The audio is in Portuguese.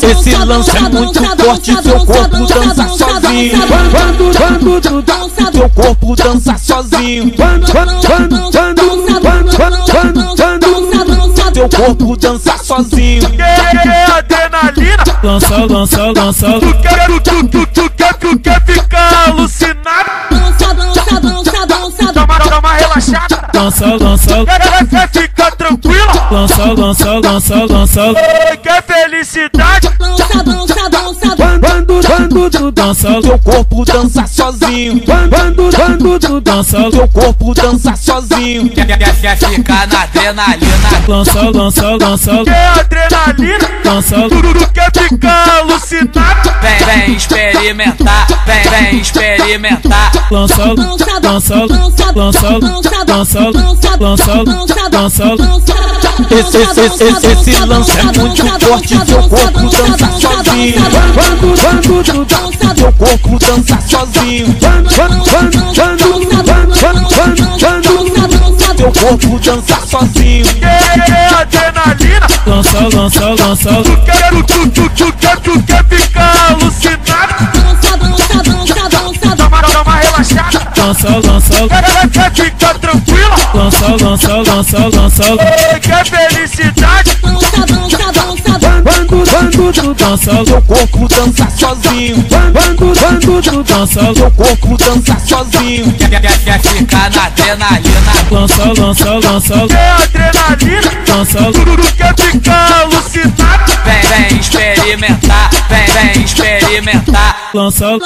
Esse lance é muito forte, teu corpo dança sozinho. Quando tu dança, teu corpo dança sozinho. Quando teu corpo dança sozinho. Adrenalina, Lança. tu quer ficar alucinado? Dá uma relaxada. Lança. Quer ficar tranquila? Lança. Quer felicidade? Quando tu dança, teu corpo dança sozinho. Quando tu dança, teu corpo dança sozinho. Quer ficar na adrenalina? Lança. Quer adrenalina? Tu quer ficar alucinado? Vem experimentar, vem experimentar. Lança. Esse lance é muito forte, teu corpo dança sozinho. Quando tu dança, teu corpo dança sozinho. Teu corpo dança sozinho. Quer adrenalina? Lança. Tu quer ficar alucinado? Dá uma relaxada. Lança. Quer ficar tranquila? Lança. Quer felicidade? Quando tu dança, teu corpo dança sozinho. Quando tu dança, teu corpo dança sozinho. Quer ficar na adrenalina? Lança. Quer adrenalina? Tu quer ficar alucinado? Vem experimentar, vem experimentar. Lança.